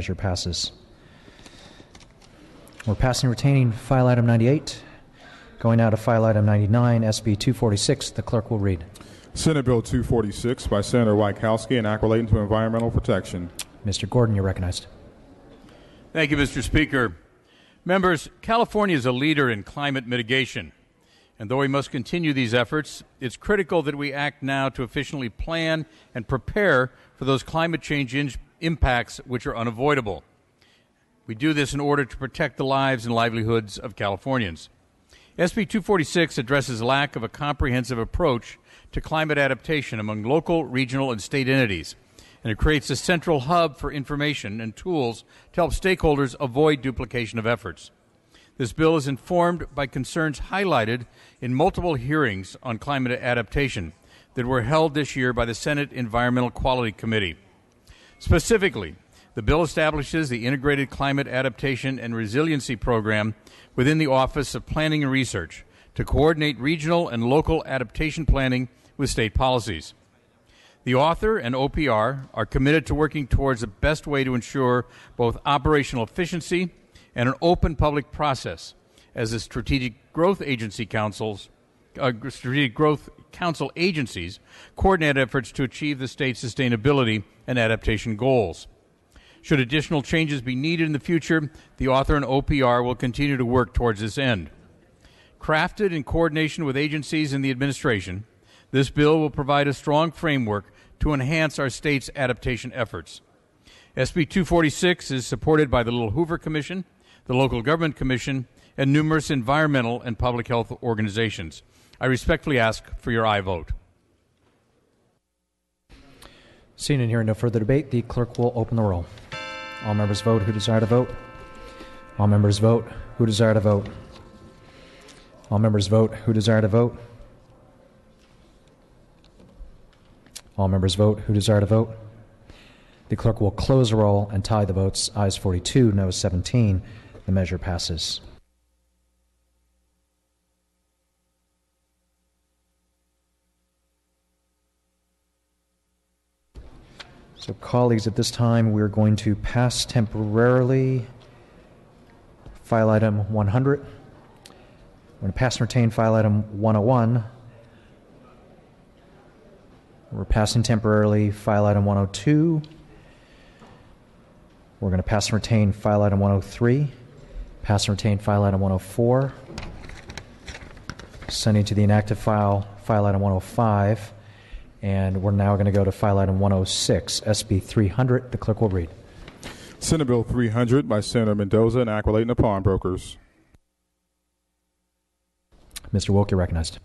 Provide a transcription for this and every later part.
measure passes. We're passing retaining file item 98. Going now to file item 99, SB 246. The clerk will read. Senate Bill 246 by Senator Wykowski and Act relating to environmental protection. Mr. Gordon, you're recognized. Thank you, Mr. Speaker. Members, California is a leader in climate mitigation. And though we must continue these efforts, it's critical that we act now to efficiently plan and prepare for those climate change impacts which are unavoidable. We do this in order to protect the lives and livelihoods of Californians. SB 246 addresses the lack of a comprehensive approach to climate adaptation among local, regional, and state entities, and it creates a central hub for information and tools to help stakeholders avoid duplication of efforts. This bill is informed by concerns highlighted in multiple hearings on climate adaptation that were held this year by the Senate Environmental Quality Committee. Specifically, the bill establishes the Integrated Climate Adaptation and Resiliency Program within the Office of Planning and Research to coordinate regional and local adaptation planning with state policies. The author and OPR are committed to working towards the best way to ensure both operational efficiency and an open public process as the Strategic Growth Council agencies coordinate efforts to achieve the state's sustainability and adaptation goals. Should additional changes be needed in the future, the author and OPR will continue to work towards this end. Crafted in coordination with agencies in the administration, this bill will provide a strong framework to enhance our state's adaptation efforts. SB 246 is supported by the Little Hoover Commission, the Local Government Commission, and numerous environmental and public health organizations. I respectfully ask for your aye vote. Seeing and hearing no further debate, the clerk will open the roll. All members vote who desire to vote. All members vote who desire to vote. All members vote who desire to vote. All members vote who desire to vote. The clerk will close the roll and tie the votes. Ayes 42, noes 17. The measure passes. So, colleagues, at this time, we're going to pass temporarily file item 100. We're going to pass and retain file item 101. We're passing temporarily file item 102. We're going to pass and retain file item 103. Pass and retain file item 104. Sending to the inactive file item 105. And we're now going to go to file item 106, SB 300. The clerk will read. Senate Bill 300 by Senator Mendoza and Act relating to pawnbrokers. Mr. Wilk, you're recognized.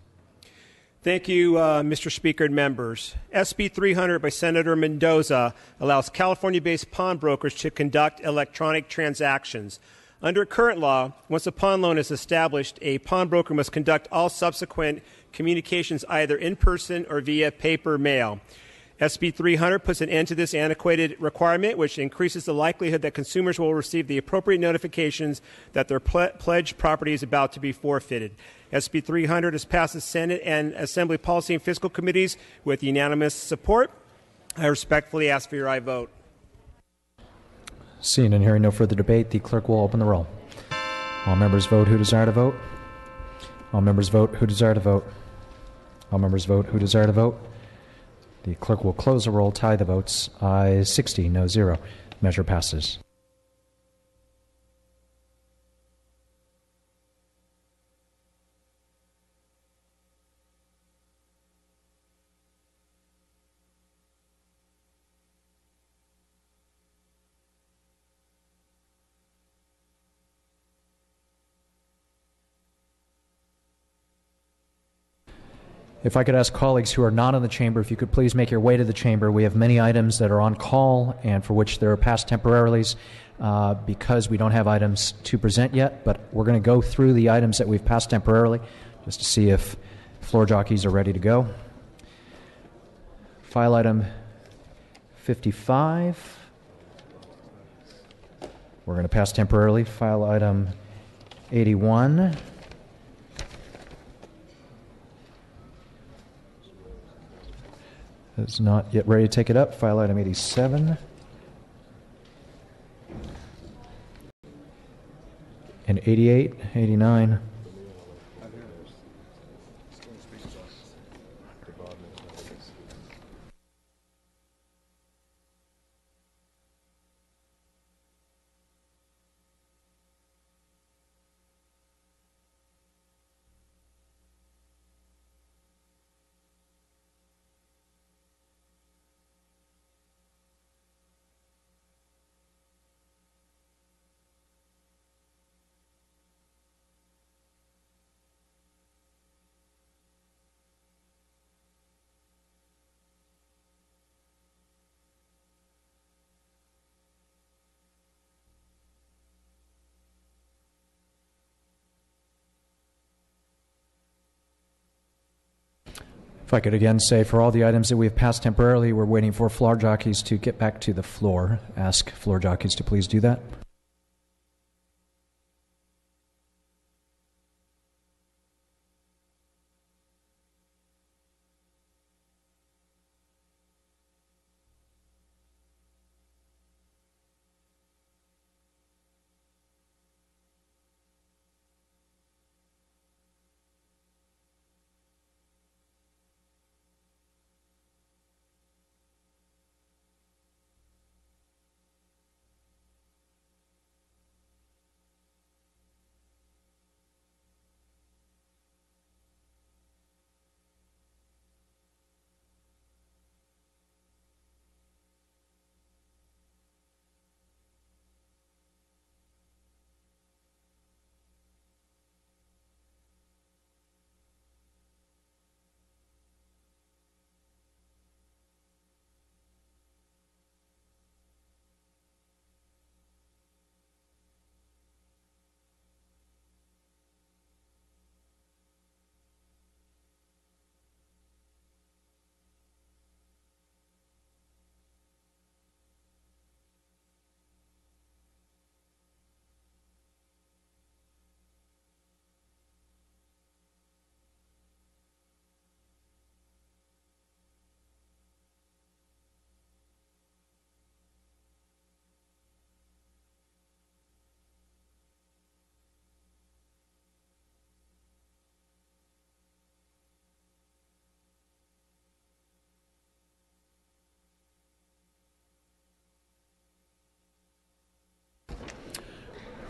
Thank you, Mr. Speaker and members. SB 300 by Senator Mendoza allows California-based pawnbrokers to conduct electronic transactions. Under current law, once a pawn loan is established, a pawnbroker must conduct all subsequent communications either in person or via paper mail. SB 300 puts an end to this antiquated requirement, which increases the likelihood that consumers will receive the appropriate notifications that their pledged property is about to be forfeited. SB 300 has passed the Senate and Assembly Policy and Fiscal Committees with unanimous support. I respectfully ask for your aye vote. Seeing and hearing no further debate, the clerk will open the roll. All members vote who desire to vote. All members vote who desire to vote. All members vote who desire to vote. The clerk will close the roll, tie the votes. Ayes 60, no 0. Measure passes. If I could ask colleagues who are not in the chamber, if you could please make your way to the chamber. We have many items that are on call and for which there are passed temporarities because we don't have items to present yet, but we're going to go through the items that we've passed temporarily just to see if floor jockeys are ready to go. File item 55. We're going to pass temporarily. File item 81. Is not yet ready to take it up. File item 87. And 88, 89. If I could again say, for all the items that we have passed temporarily, we're waiting for floor jockeys to get back to the floor. Ask floor jockeys to please do that.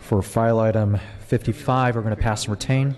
For file item 55, we're going to pass and retain.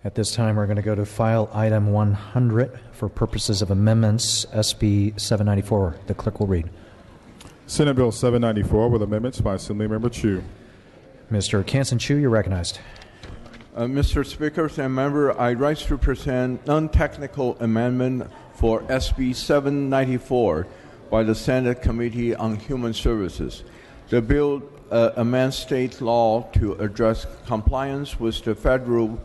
At this time, we're going to go to file item 100 for purposes of amendments, SB 794. The clerk will read. Senate Bill 794 with amendments by Assemblymember Chu. Mr. Kansan Chu, you're recognized. Mr. Speaker and member, I rise to present non-technical amendment for SB 794 by the Senate Committee on Human Services. The bill amends state law to address compliance with the federal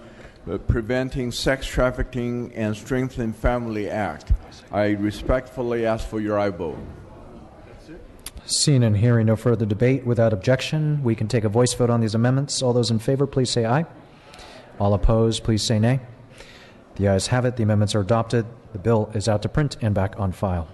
Preventing Sex Trafficking and Strengthening Family Act. I respectfully ask for your aye vote. Seeing and hearing no further debate, without objection, we can take a voice vote on these amendments. All those in favor, please say aye. All opposed, please say nay. The ayes have it. The amendments are adopted. The bill is out to print and back on file.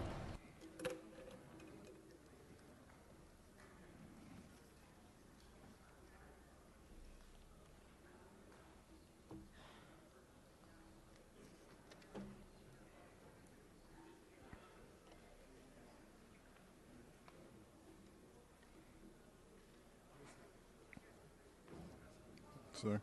Sir.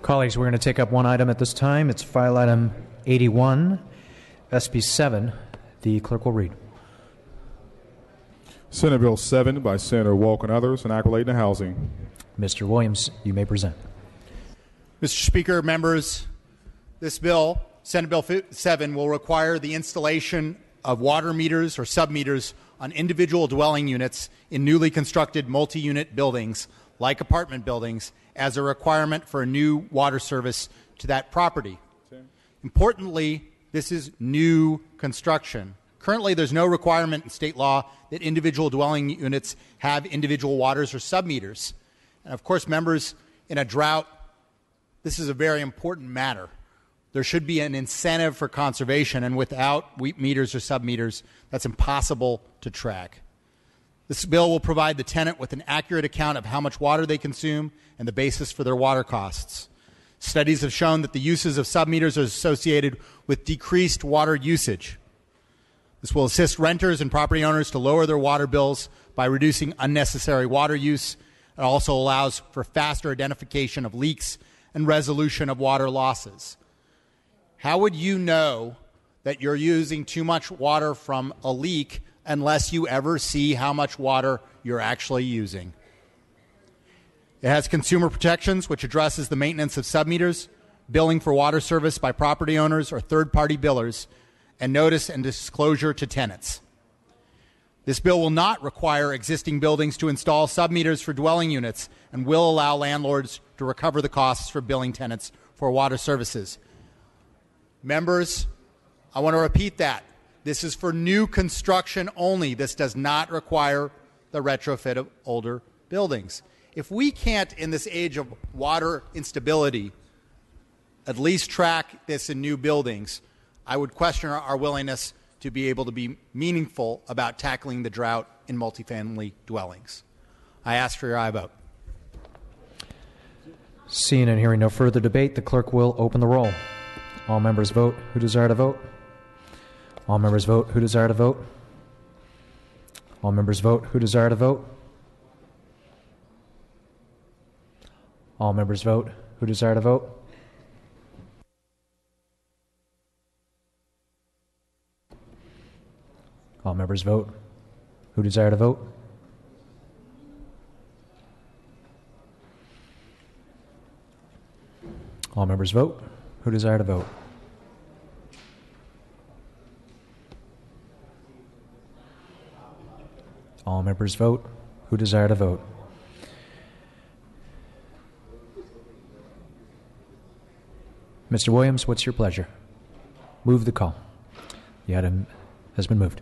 Colleagues, we're going to take up one item at this time. It's file item 81, SB 7. The clerk will read. Senate Bill 7 by Senator Walk and others, and accolade to housing. Mr. Williams, you may present. Mr. Speaker, members, this bill, Senate Bill 7, will require the installation of water meters or submeters on individual dwelling units in newly constructed multi-unit buildings, like apartment buildings, as a requirement for a new water service to that property. Importantly, this is new construction. Currently, there's no requirement in state law that individual dwelling units have individual waters or submeters. And of course, members, in a drought, this is a very important matter. There should be an incentive for conservation, and without meters or submeters, that's impossible to track. This bill will provide the tenant with an accurate account of how much water they consume and the basis for their water costs. Studies have shown that the uses of submeters are associated with decreased water usage. This will assist renters and property owners to lower their water bills by reducing unnecessary water use. It also allows for faster identification of leaks and resolution of water losses. How would you know that you're using too much water from a leak unless you ever see how much water you're actually using? It has consumer protections, which addresses the maintenance of submeters, billing for water service by property owners or third-party billers, and notice and disclosure to tenants. This bill will not require existing buildings to install submeters for dwelling units and will allow landlords to recover the costs for billing tenants for water services. Members, I want to repeat that. This is for new construction only. This does not require the retrofit of older buildings. If we can't, in this age of water instability, at least track this in new buildings, I would question our willingness to be able to be meaningful about tackling the drought in multifamily dwellings. I ask for your aye vote. Seeing and hearing no further debate, the clerk will open the roll. All members vote who desire to vote. All members vote who desire to vote. All members vote who desire to vote. All members vote who desire to vote. All members vote who desire to vote. All members vote who desire to vote. All members vote who desire to vote. Mr. Williams, what's your pleasure? Move the call. The item has been moved.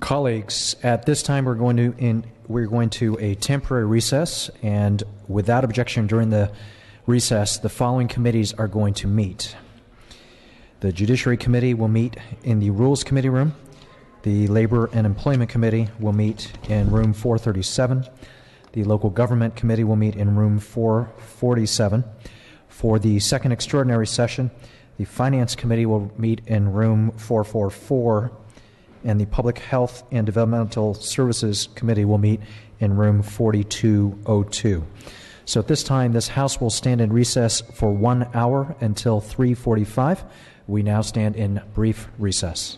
Colleagues, at this time we're going to a temporary recess, and without objection during the recess, the following committees are going to meet. The Judiciary Committee will meet in the Rules Committee room. The Labor and Employment Committee will meet in room 437. The Local Government Committee will meet in room 447. For the second extraordinary session, the Finance Committee will meet in room 444. and the Public Health and Developmental Services Committee will meet in room 4202. So at this time, this House will stand in recess for 1 hour until 3:45. We now stand in brief recess.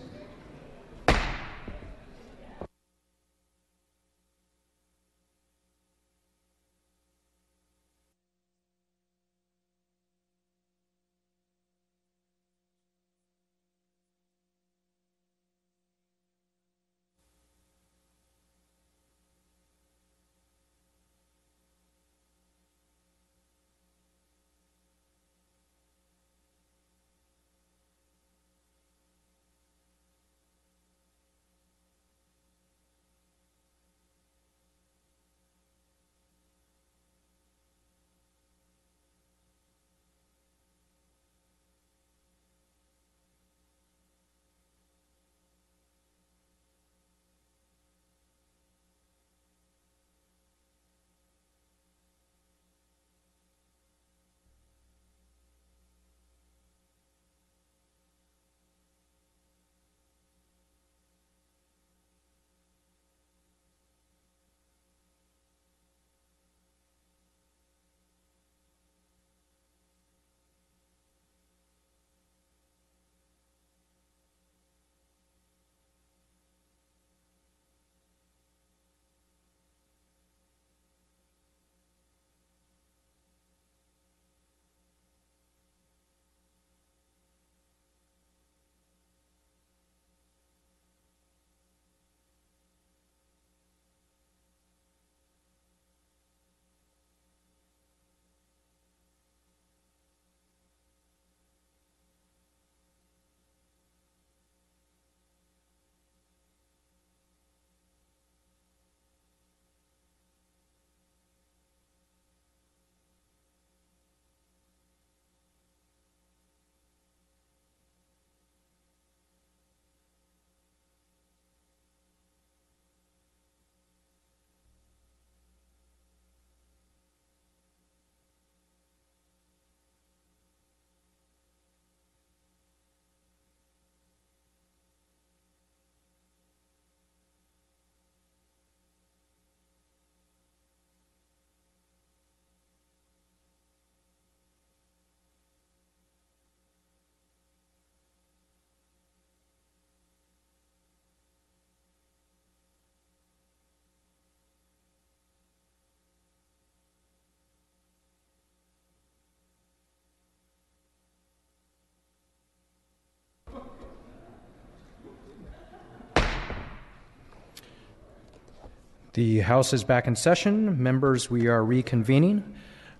The House is back in session. Members, we are reconvening.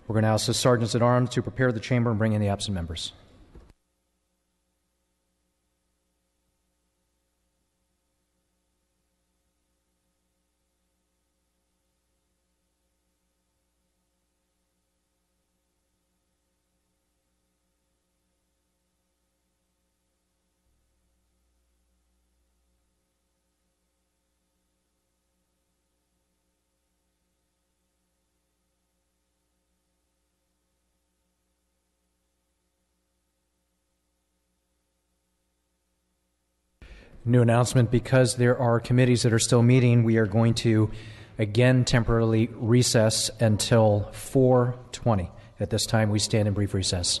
We're going to ask the Sergeants at Arms to prepare the chamber and bring in the absent members. New announcement, because there are committees that are still meeting, we are going to again temporarily recess until 4:20. At this time, we stand in brief recess.